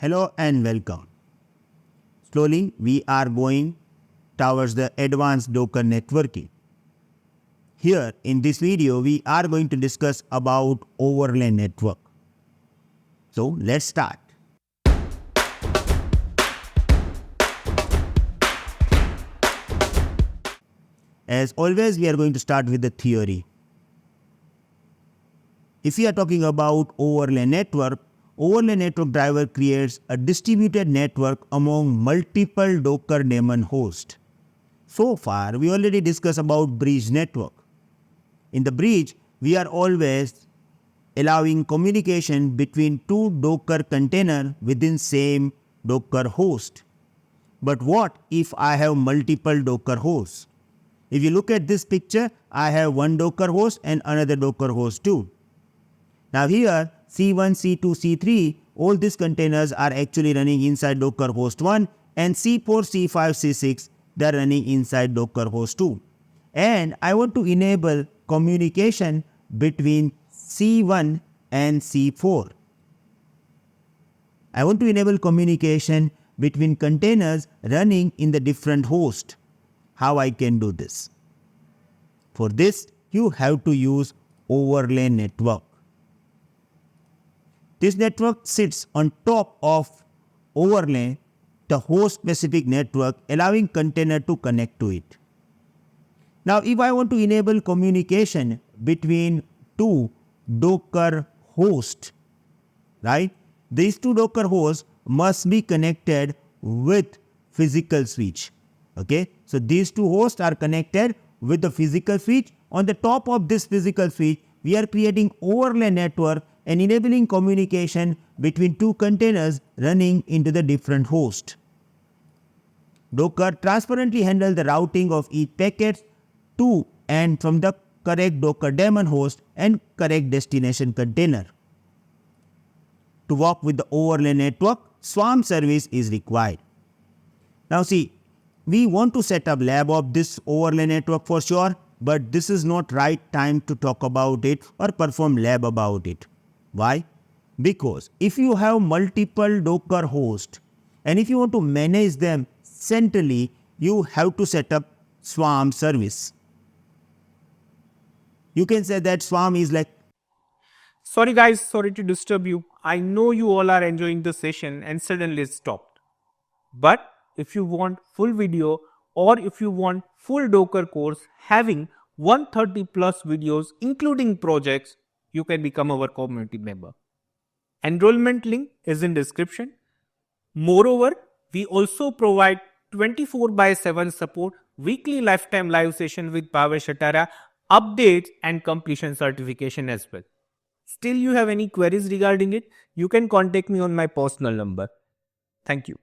Hello and welcome. Slowly we are going towards the advanced Docker networking. Here in this video we are going to discuss about overlay network. So let's start. As always, we are going to start with the theory. If we are talking about overlay network driver creates a distributed network among multiple Docker daemon hosts. So far, we already discussed about bridge network. In the bridge, we are always allowing communication between two Docker containers within same Docker host. But what if I have multiple Docker hosts? If you look at this picture, I have one Docker host and another Docker host too. Now here, C1, C2, C3, all these containers are actually running inside Docker host 1, and C4, C5, C6, they are running inside Docker host 2. And I want to enable communication between C1 and C4. I want to enable communication between containers running in the different hosts. How I can do this? For this, you have to use overlay network. This network sits on top of overlay, the host specific network, allowing container to connect to it. Now, if I want to enable communication between two Docker hosts, right? These two Docker hosts must be connected with physical switch. Okay, so these two hosts are connected with the physical switch. On the top of this physical switch, we are creating overlay network and enabling communication between two containers running into the different hosts. Docker transparently handles the routing of each packet to and from the correct Docker daemon host and correct destination container. To work with the overlay network, Swarm service is required. Now see, we want to set up lab of this overlay network for sure, but this is not right time to talk about it or perform lab about it. Why? Because if you have multiple Docker hosts and if you want to manage them centrally, you have to set up Swarm service. You can say that Swarm is like, Sorry guys, sorry to disturb you. I know you all are enjoying the session and suddenly it stopped. But if you want full video or if you want full Docker course having 130 plus videos including projects, you can become our community member. Enrollment link is in description. Moreover, we also provide 24/7 support, weekly lifetime live session with Bhavesh Atara, updates and completion certification as well. Still you have any queries regarding it, you can contact me on my personal number. Thank you.